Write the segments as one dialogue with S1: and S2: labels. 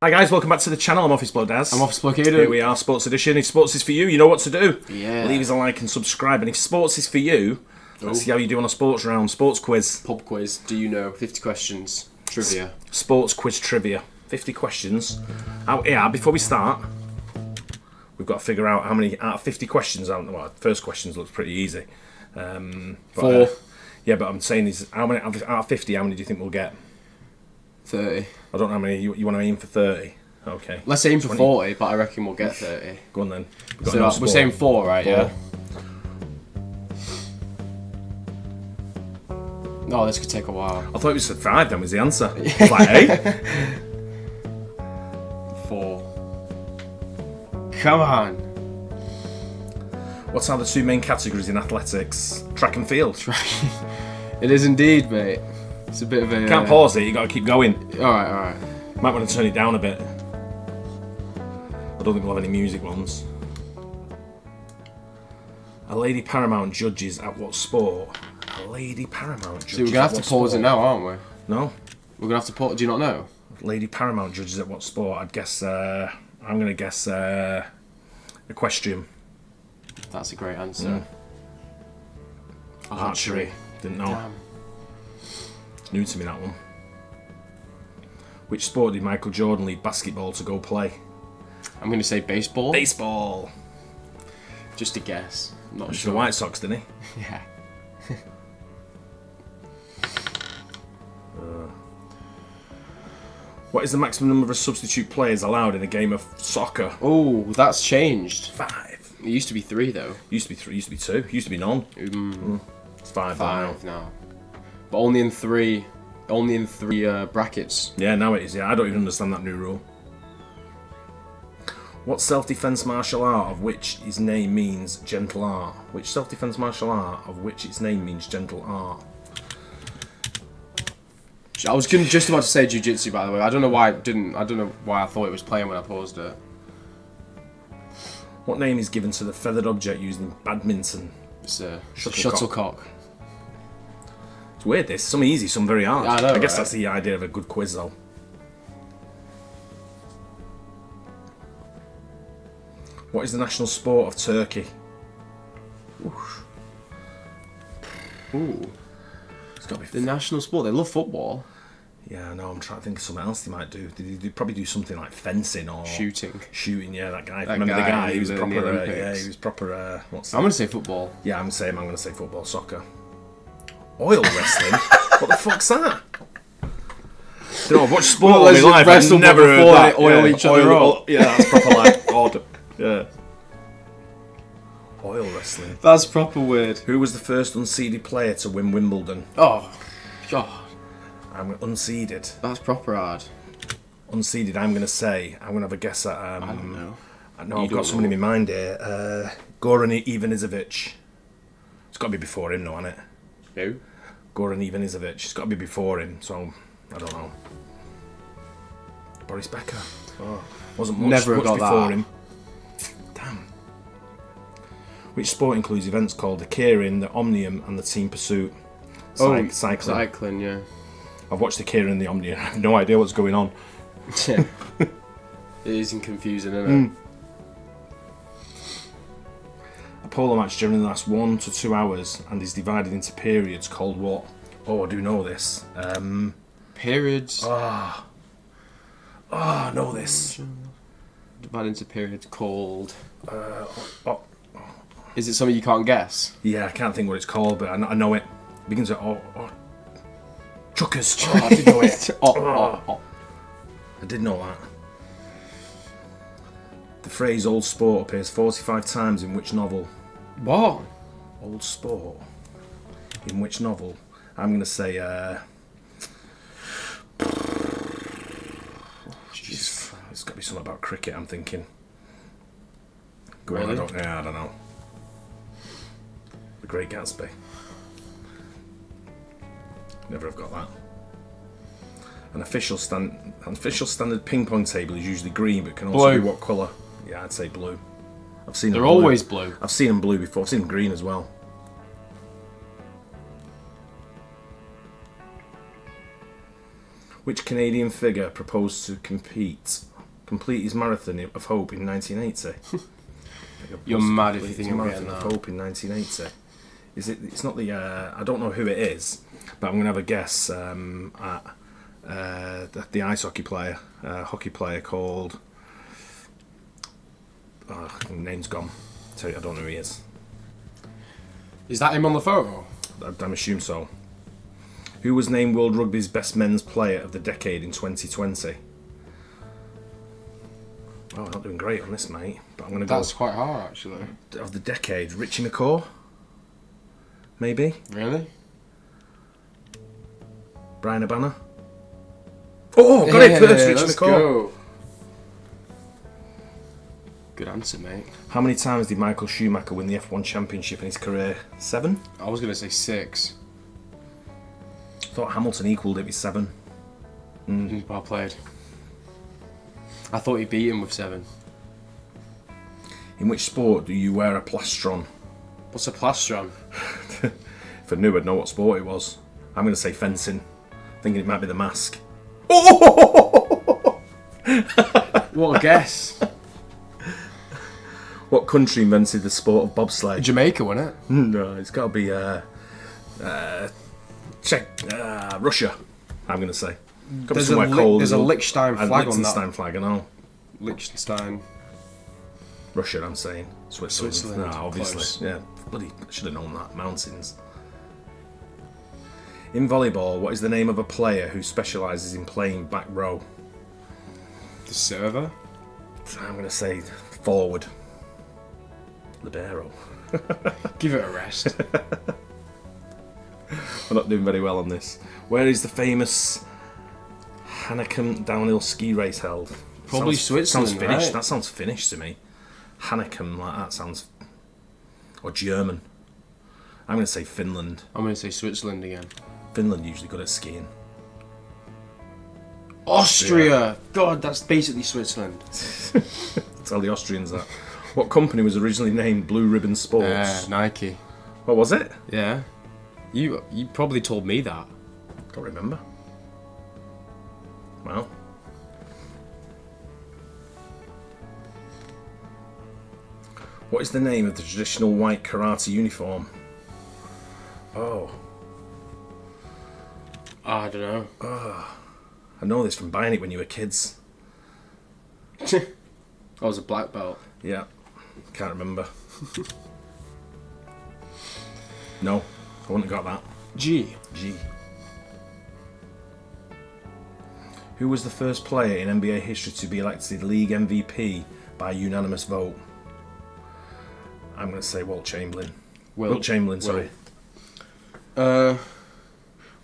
S1: Hi guys, welcome back to the channel. I'm Office Bloke Daz.
S2: I'm Office Bloke Aidan.
S1: Here we are, Sports Edition. If sports is for you, you know what to do.
S2: Yeah.
S1: Leave us a like and subscribe. And if sports is for you, let's see how you do on a sports round. Sports quiz.
S2: Pub quiz. Do you know? 50 questions. Trivia.
S1: Sports quiz trivia. 50 questions. Before we start, we've got to figure out how many out of 50 questions. Well, first questions looks pretty easy.
S2: 4.
S1: Yeah, but I'm saying is how many out of 50? How many do you think we'll get?
S2: 30.
S1: I don't know how many. You want to aim for 30? Okay.
S2: Let's aim for 40, but I reckon we'll get 30.
S1: Go on then.
S2: So we're saying 4, right?
S1: 4.
S2: Yeah. No, this could take a while.
S1: I thought you said 5. Then was the answer. I was like 8.
S2: 4. Come on.
S1: What's are the two main categories in athletics? Track and field.
S2: It is indeed, mate. It's a bit of a...
S1: Can't pause it, you got to keep going.
S2: Alright.
S1: Might want to turn it down a bit. I don't think we'll have any music ones. A lady paramount judges at what sport? A lady paramount judges.
S2: See, we're going to have to pause it now, aren't we?
S1: No.
S2: We're going to have to pause... Do you not know?
S1: Lady paramount judges at what sport? I'd guess... I'm going to guess... equestrian.
S2: That's a great answer.
S1: Archery. Didn't know.
S2: Damn.
S1: It's new to me, that one. Which sport did Michael Jordan leave basketball to go play?
S2: I'm going to say baseball.
S1: Baseball.
S2: Just a guess. I'm not
S1: It's
S2: sure.
S1: the White Sox, didn't he?
S2: Yeah.
S1: What is the maximum number of substitute players allowed in a game of soccer?
S2: Oh, that's changed.
S1: 5.
S2: It used to be 3 though.
S1: Used to be 3. Used to be 2. Used to be none. It's 5.
S2: 5 now. But only in 3. Only in 3 brackets.
S1: Yeah, now it is. Yeah, I don't even understand that new rule. What self-defense martial art of which its name means gentle art? Which self-defense martial art of which its name means gentle art?
S2: I was just about to say jiu-jitsu, by the way. I don't know why I thought it was playing when I paused it.
S1: What name is given to the feathered object used in badminton?
S2: It's a
S1: Shuttlecock.
S2: shuttlecock.
S1: It's weird. This some easy, some very hard.
S2: Yeah, I know,
S1: guess
S2: right?
S1: that's the idea of a good quiz, though. What is the national sport of Turkey?
S2: Ooh.
S1: It's got to be.
S2: The national sport. They love football.
S1: Yeah, I know. I'm trying to think of something else they might do. They'd probably do something like fencing or
S2: Shooting.
S1: Shooting, yeah, that guy.
S2: That
S1: Remember the
S2: guy
S1: guy? He was
S2: in the
S1: proper.
S2: Olympics.
S1: Yeah, he was proper. What's that?
S2: I'm going to say football.
S1: Yeah, I'm going to say football, soccer. Oil wrestling? What the fuck's that? You know, I've watched sport all my life. I've never heard that.
S2: They oil each other up.
S1: Yeah, that's proper like odd. Yeah. Oil wrestling.
S2: That's proper weird.
S1: Who was the first unseeded player to win Wimbledon?
S2: Oh, God.
S1: I'm unseeded.
S2: That's proper hard.
S1: Unseeded. I'm going to have a guess at.
S2: I don't know.
S1: No, I've got someone in my mind here. Goran Ivanisevic. It's got to be before him, though, hasn't it?
S2: Who?
S1: Goran Ivanisevic. It's got to be before him, so I don't know. Boris Becker. Oh, wasn't much,
S2: Never
S1: much
S2: got
S1: before
S2: that.
S1: him. Damn. Which sport includes events called the Keirin, the Omnium, and the Team Pursuit? Cycling.
S2: Cycling, yeah.
S1: I've watched the Keirin and the Omnium. I have no idea what's going on.
S2: Yeah. It isn't confusing, isn't it?
S1: A polo match generally lasts 1 to 2 hours and is divided into periods called what? Oh, I do know this.
S2: Periods.
S1: I know this.
S2: Divided into periods called...
S1: Oh,
S2: Is it something you can't guess?
S1: yeah, I can't think what it's called, but I know it. It begins with Chuckers.
S2: Oh, I did know it.
S1: I did know that. The phrase old sport appears 45 times in which novel?
S2: What?
S1: Old sport. In which novel? I'm going to say... Jeez, it's got to be something about cricket, I'm thinking. Go on,
S2: Really?
S1: I don't know. The Great Gatsby. Never have got that. An official standard ping pong table is usually green, but can also
S2: Blue.
S1: be what colour? Yeah, I'd say blue. I've seen
S2: They're
S1: them blue.
S2: always blue.
S1: I've seen them blue before. I've seen them green as well. Which Canadian figure proposed to compete? complete his marathon of hope in 1980?
S2: You're mad if you think you're getting
S1: Marathon of
S2: that.
S1: Hope in 1980. Is it? It's not the. I don't know who it is, but I'm gonna have a guess at the ice hockey player, hockey player called. Oh, name's gone. I don't know who he is.
S2: Is that him on the photo?
S1: I'm assume so. Who was named World Rugby's best men's player of the decade in 2020? Oh, I'm not doing great on this, mate. But I'm gonna go.
S2: That's quite hard, actually.
S1: Of the decade, Richie McCaw. Maybe
S2: Really?
S1: Brian Abana. Oh, got it first, Richie
S2: let's
S1: McCaw.
S2: go. Good answer, mate.
S1: How many times did Michael Schumacher win the F1 Championship in his career? 7?
S2: I was going to say 6.
S1: I thought Hamilton equalled it with 7.
S2: Well played. I thought he beat him with 7.
S1: In which sport do you wear a plastron?
S2: What's a plastron?
S1: If I knew, I'd know what sport it was. I'm going to say fencing, thinking it might be the mask. Oh!
S2: What a guess.
S1: What country invented the sport of bobsleigh?
S2: Jamaica, wasn't it?
S1: No, it's got to be Russia. I'm going to say. Got to be somewhere cold.
S2: There's a Liechtenstein flag on that.
S1: Liechtenstein flag, I know.
S2: Liechtenstein.
S1: Russia, I'm saying. Switzerland. No, obviously.
S2: Close.
S1: Yeah, bloody, I should have known that. Mountains. In volleyball, what is the name of a player who specialises in playing back row?
S2: The server?
S1: I'm going to say forward. Libero.
S2: Give it a rest.
S1: We're not doing very well on this. Where is the famous Hanneken downhill ski race held?
S2: Probably Switzerland,
S1: Sounds Finnish.
S2: right?
S1: That sounds Finnish to me. Hanneken, like that sounds... Or German. I'm going to say Finland.
S2: I'm going to say Switzerland again.
S1: Finland usually good at skiing.
S2: Austria! God, that's basically Switzerland.
S1: Tell the Austrians that. What company was originally named Blue Ribbon Sports?
S2: Nike.
S1: What was it?
S2: Yeah. You probably told me that.
S1: Don't remember. Well. What is the name of the traditional white karate uniform? Oh.
S2: I don't know.
S1: I know this from buying it when you were kids.
S2: I was a black belt.
S1: Yeah. Can't remember. No. I wouldn't have got that.
S2: G.
S1: Who was the first player in NBA history to be elected league MVP by unanimous vote? I'm going to say Wilt Chamberlain. Wilt Chamberlain, sorry.
S2: What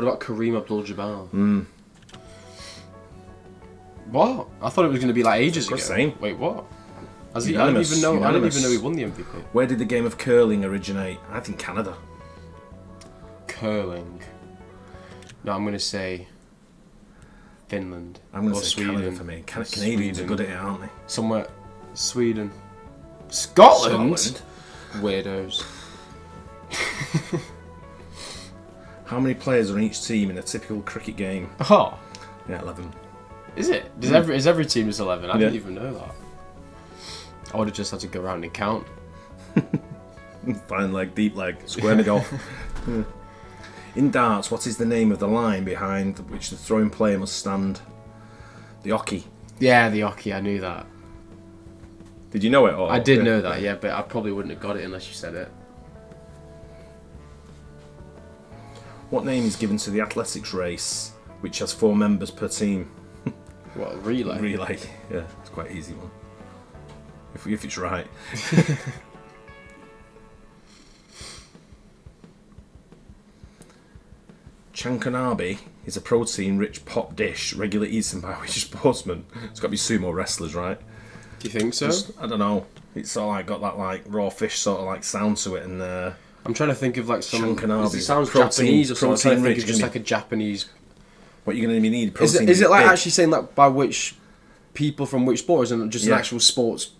S2: about Kareem Abdul-Jabbar? What? I thought it was going to be like ages ago.
S1: Same.
S2: Wait, what? I didn't
S1: Unanimous,
S2: even know. I didn't
S1: unanimous.
S2: even know he won the MVP.
S1: Where did the game of curling originate? I think Canada.
S2: Curling. No, I'm going to say Finland.
S1: I'm going
S2: or
S1: to say
S2: Sweden.
S1: Canada for me. Canadians are good at it, aren't they?
S2: Somewhere. Sweden. Scotland? Weirdos.
S1: How many players are on each team in a typical cricket game?
S2: Oh.
S1: Yeah, 11.
S2: Is it? Is every team just 11? I didn't even know that. I would have just had to go around and count.
S1: Fine leg, deep leg, square mid off. In darts, what is the name of the line behind which the throwing player must stand? The oche.
S2: Yeah, the hockey. I knew that.
S1: Did you know it? Or?
S2: I did know that, yeah, but I probably wouldn't have got it unless you said it.
S1: What name is given to the athletics race, which has 4 members per team?
S2: What, a relay?
S1: Relay. Yeah, it's quite an easy one. If it's right. Chankanabi is a protein-rich pot dish regularly eaten by which sportsman? It's got to be sumo wrestlers, right?
S2: Do you think so?
S1: I don't know. It's sort of like got that like raw fish sort of like sound to it, and
S2: I'm trying to think of like some.
S1: Chankanabi.
S2: It sounds
S1: Protein-
S2: Japanese or something. I'm trying to think
S1: protein-rich,
S2: of just
S1: isn't
S2: like a Japanese.
S1: what you're going to need protein.
S2: Is it like
S1: big.
S2: actually saying like by which people from which sport, or is it just an actual sports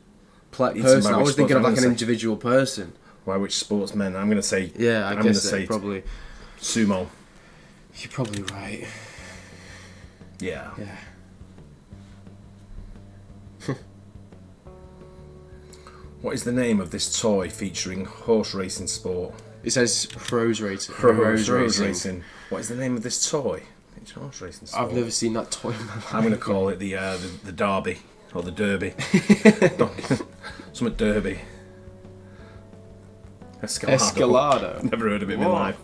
S2: person? I was thinking of like an individual person.
S1: By which sportsmen? I'm going to say.
S2: Yeah,
S1: I'm
S2: I
S1: going to
S2: guess
S1: say
S2: probably.
S1: sumo.
S2: You're probably right.
S1: Yeah.
S2: Yeah.
S1: What is the name of this toy featuring horse racing sport?
S2: It says Rose Racing.
S1: Rose racing. What is the name of this toy? It's horse racing sport.
S2: I've never seen that toy in my life.
S1: I'm going to call it the Derby or the Derby. Something Derby.
S2: Escalado.
S1: Never heard of it in my life.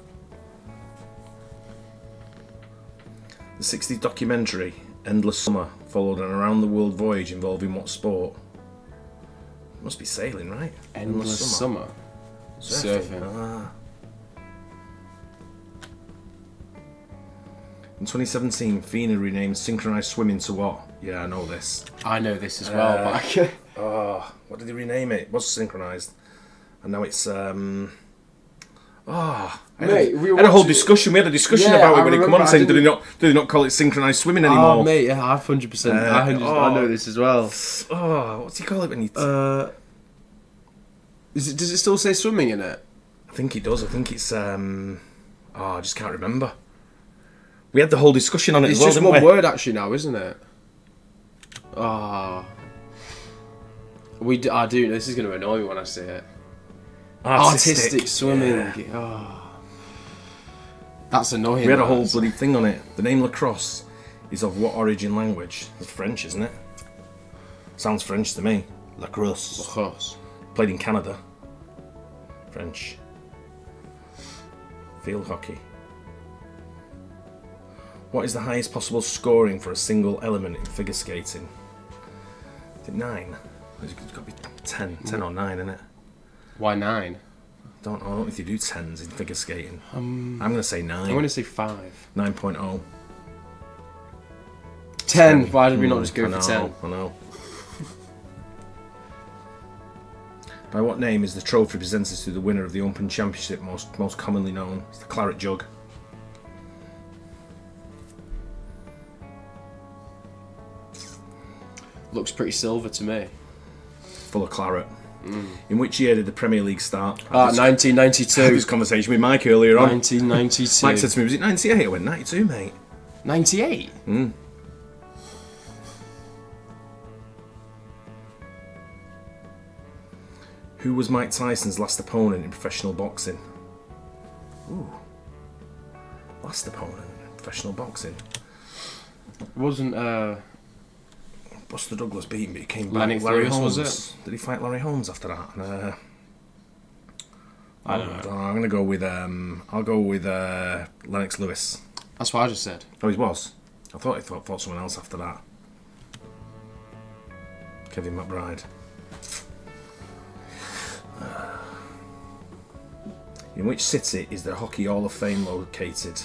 S1: The 60s documentary Endless Summer followed an around-the-world voyage involving what sport? It must be sailing, right?
S2: Endless Summer. Surfing.
S1: In 2017, FINA renamed synchronised swimming to what? Yeah, I know this.
S2: I know this as well, but I can't...
S1: What did they rename it? It was synchronised. And now it's...
S2: Mate,
S1: we had a whole discussion. We had a discussion about it when it came on, saying, do they not call it synchronised swimming anymore?
S2: Oh, mate, yeah, 100%. I know this as well.
S1: Oh, what's he call it when you...
S2: Does it still say swimming in it?
S1: I think it does. I think it's... I just can't remember. We had the whole discussion on it as well, didn't we?
S2: It's just one word, actually, now, isn't it? I do. This is going to annoy me when I say it. Artistic swimming. Yeah. That's annoying.
S1: We had a whole bloody thing on it. The name lacrosse is of what origin language? It's French, isn't it? Sounds French to me. Lacrosse.
S2: Lacrosse.
S1: Played in Canada. French. Field hockey. What is the highest possible scoring for a single element in figure skating? Is it 9? It's got to be 10. 10 or 9, isn't it?
S2: Why 9?
S1: I don't know if you do 10s in figure skating. I'm going to say 9.
S2: I'm going to say 5.
S1: 9.0.
S2: 10. Why did we not just go for 10?
S1: I know. By what name is the trophy presented to the winner of the Open Championship most commonly known? It's the claret jug.
S2: Looks pretty silver to me.
S1: Full of claret. In which year did the Premier League start?
S2: 1992.
S1: I had this conversation with Mike earlier on.
S2: 1992.
S1: Mike said to me, was it 98? I went, 92, mate.
S2: 98?
S1: Who was Mike Tyson's last opponent in professional boxing? Ooh. Last opponent in professional boxing?
S2: It wasn't,
S1: Buster Douglas beat him, but he came back.
S2: Lennox
S1: Larry
S2: Lewis,
S1: Holmes.
S2: was it?
S1: Did he fight Larry Holmes after that?
S2: I don't know.
S1: I'm gonna go with I'll go with Lennox Lewis.
S2: That's what I just said.
S1: Oh, he was. I thought he fought someone else after that. Kevin McBride. In which city is the Hockey Hall of Fame located?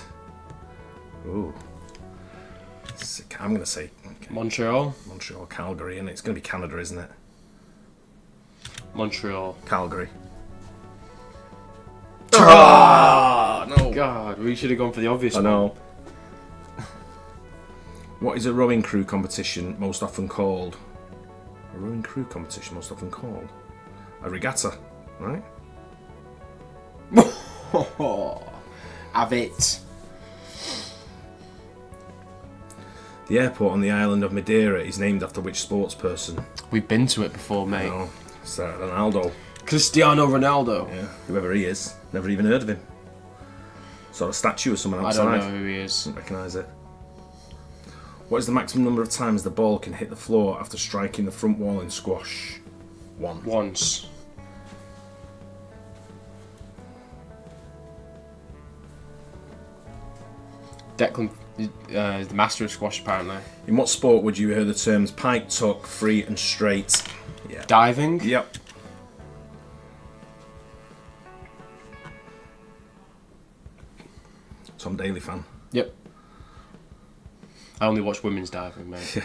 S1: Ooh. I'm gonna say
S2: Montreal,
S1: Calgary, and it's going to be Canada, isn't it?
S2: Montreal,
S1: Calgary.
S2: No! God, we should have gone for the obvious one.
S1: I know. What is a rowing crew competition most often called? A rowing crew competition most often called? A regatta, right?
S2: Have it.
S1: The airport on the island of Madeira is named after which sports person?
S2: We've been to it before, mate.
S1: No, it's Ronaldo.
S2: Cristiano Ronaldo.
S1: Yeah, whoever he is. Never even heard of him. Sort of statue of someone outside.
S2: I don't know who he is.
S1: Don't recognise it. What is the maximum number of times the ball can hit the floor after striking the front wall in squash? 1.
S2: Once. Declan, the master of squash, apparently.
S1: In what sport would you hear the terms pike, tuck, free and straight? Yeah.
S2: Diving?
S1: Yep. Tom Daly fan.
S2: Yep. I only watch women's diving, mate.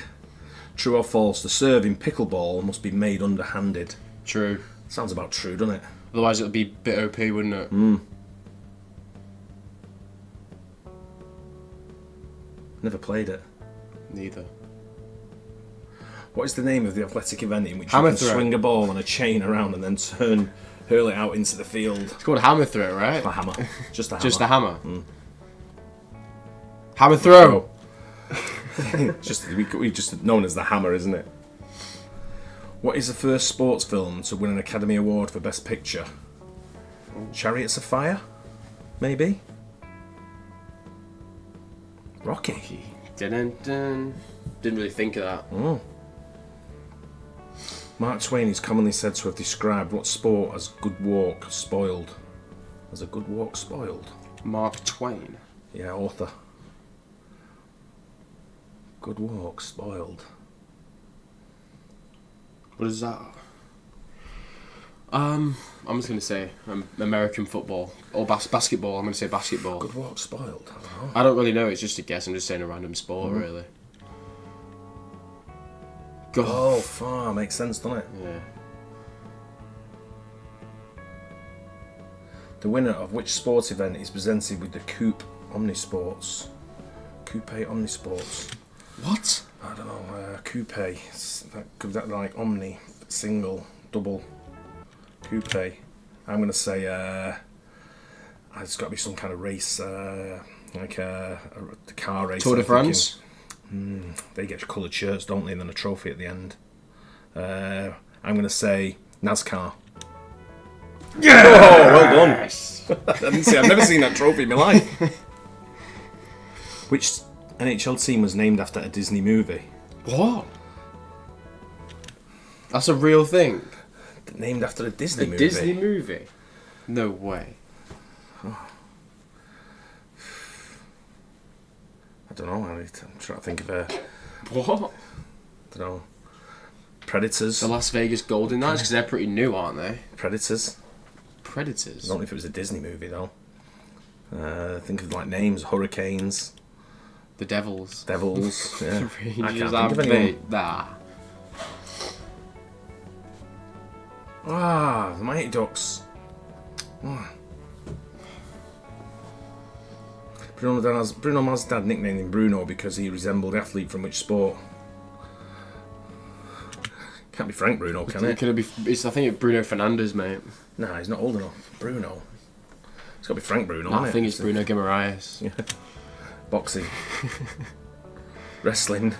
S1: True or false, the serve in pickleball must be made underhanded.
S2: True.
S1: Sounds about true, doesn't it?
S2: Otherwise it would be a bit OP, wouldn't it?
S1: Never played it.
S2: Neither.
S1: What is the name of the athletic event in which
S2: Hammer
S1: you can
S2: throw.
S1: swing a ball on a chain around and then hurl it out into the field?
S2: It's called hammer throw, right?
S1: A hammer. Just a hammer.
S2: Just a hammer. Hammer throw.
S1: we just known as the hammer, isn't it? What is the first sports film to win an Academy Award for Best Picture? Chariots of Fire? Maybe? Rocky.
S2: Didn't really think of that.
S1: Mark Twain is commonly said to have described what sport as good walk spoiled? As a good walk spoiled?
S2: Mark Twain.
S1: Yeah, author. Good walk spoiled.
S2: What is that? I'm just going to say American football. Or basketball. I'm going to say basketball.
S1: Good walk spoiled? I don't know.
S2: I don't really know. It's just a guess. I'm just saying a random sport, really.
S1: Oh, far. Makes sense, doesn't it?
S2: Yeah.
S1: The winner of which sports event is presented with the Coupe Omnisports? Coupe Omnisports.
S2: What?
S1: I don't know. Coupe. That like Omni, single, double. Coupe. I'm going to say it's got to be some kind of race, like a car race.
S2: Tour de France?
S1: They get coloured shirts, don't they, and then a trophy at the end. I'm going to say NASCAR. Yeah! Oh, well done. I've never seen that trophy in my life. Which NHL team was named after a Disney movie?
S2: What? That's a real thing?
S1: Named after a Disney movie?
S2: A Disney movie? No way.
S1: I don't know. I'm trying to think of a...
S2: What?
S1: I don't know. Predators.
S2: The Las Vegas Golden Knights, because they're pretty new, aren't they?
S1: Predators.
S2: Predators?
S1: I don't know if it was a Disney movie, though. Think of, like, names. Hurricanes.
S2: The Devils.
S1: Devils, yeah.
S2: The Rangers.
S1: I can't think of anyone. The Mighty Ducks. Bruno Mars' dad nicknamed him Bruno because he resembled the athlete from which sport? Can't be Frank Bruno, can it?
S2: Could it be? I think it's Bruno Fernandes, mate.
S1: Nah, he's not old enough. Bruno. It's got to be Frank Bruno,
S2: I think it's Bruno Guimaraes.
S1: Yeah. Boxing. Wrestling.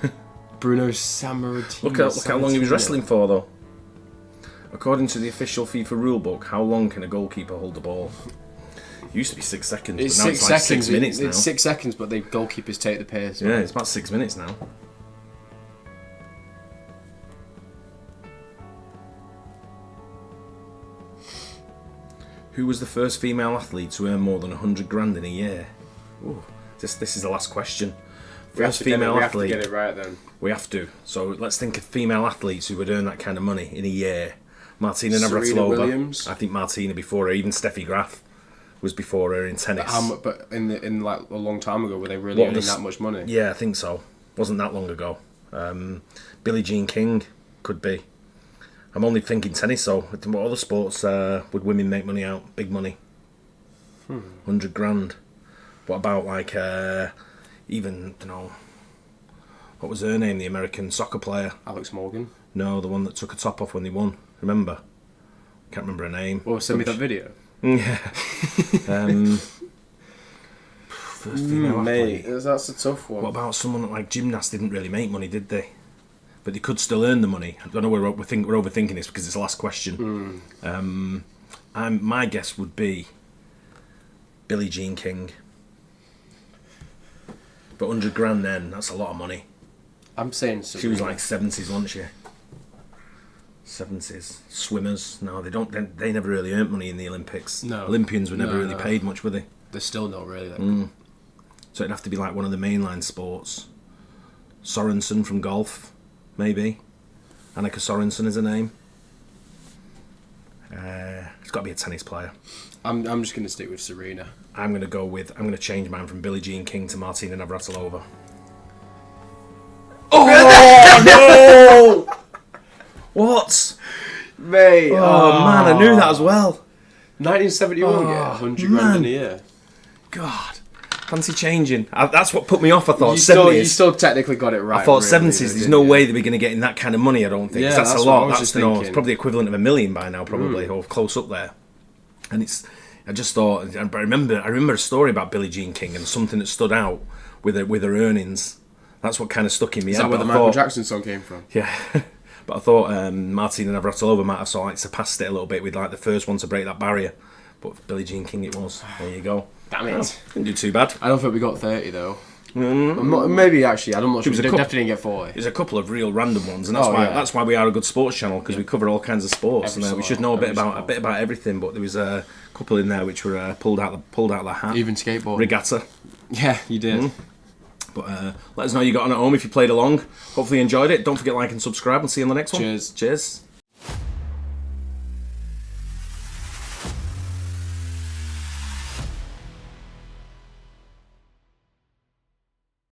S2: Bruno Sammartino.
S1: Look how long he was wrestling for, though. According to the official FIFA rulebook, how long can a goalkeeper hold the ball? It used to be 6 seconds,
S2: It's
S1: but now
S2: 6
S1: it's like
S2: seconds.
S1: 6 minutes now.
S2: It's 6 seconds, but the goalkeepers take the pace.
S1: Yeah, it's about 6 minutes now. Who was the first female athlete to earn more than 100 grand in a year? Ooh, this is the last question. First female athlete.
S2: We have to get it right then.
S1: We have to. So let's think of female athletes who would earn that kind of money in a year. Martina Navratilova.
S2: Williams.
S1: I think Martina before her. Even Steffi Graf was before her in tennis.
S2: But in like a long time ago, were they really earning that much money?
S1: Yeah, I think so. Wasn't that long ago. Billie Jean King could be. I'm only thinking tennis, so what other sports would women make money out? Big money. 100 grand. What about like even, what was her name? The American soccer player.
S2: Alex Morgan.
S1: No, the one that took her top off when they won. Remember? Can't remember her name.
S2: Well, send me that video.
S1: Yeah. First female athlete.
S2: That's a tough one.
S1: What about someone that, like, gymnasts didn't really make money, did they? But they could still earn the money. I don't know, we're overthinking this because it's the last question. My guess would be Billie Jean King. But 100 grand then, that's a lot of money.
S2: I'm saying
S1: She was like 70s, wasn't she? 70s. Swimmers, no, they never really earned money in the Olympics.
S2: No.
S1: Olympians were never really paid much, were they?
S2: They're still not really.
S1: So it'd have to be like one of the mainline sports. Sorensen from golf, maybe. Annika Sorensen is her name. It's got to be a tennis player.
S2: I'm just going to stick with Serena.
S1: I'm going to change mine from Billie Jean King to Martina Navratilova. Oh no! What?
S2: Mate.
S1: Oh man, I knew that as well.
S2: 1971, yeah, 100 grand in a year.
S1: God. Fancy changing. That's what put me off. I thought 70s.
S2: You still technically got it right.
S1: I thought really, 70s. There's no way they'd be going to get in that kind of money. I don't think.
S2: Yeah,
S1: that's a lot.
S2: That's
S1: it's probably equivalent of $1 million by now, probably, or close up there. And I just thought. I remember a story about Billie Jean King and something that stood out with her earnings. That's what kind of stuck in me.
S2: Is that where the Michael Jackson song came from?
S1: Yeah. But I thought Martina Navratilova might have sort of surpassed it a little bit with like the first one to break that barrier. But Billie Jean King it was. There you go.
S2: Damn it.
S1: Oh, didn't do too bad.
S2: I don't think we got 30 though. Maybe actually, I'm not sure. We definitely didn't get 40.
S1: There's a couple of real random ones, and that's why we are a good sports channel, because we cover all kinds of sports, and we should know a bit about everything. But there was a couple in there which were pulled out of the hat.
S2: Even skateboard
S1: regatta.
S2: Yeah, you did.
S1: But let us know how you got on at home if you played along. Hopefully you enjoyed it. Don't forget to like and subscribe, and see you on the next one.
S2: Cheers.
S1: Cheers.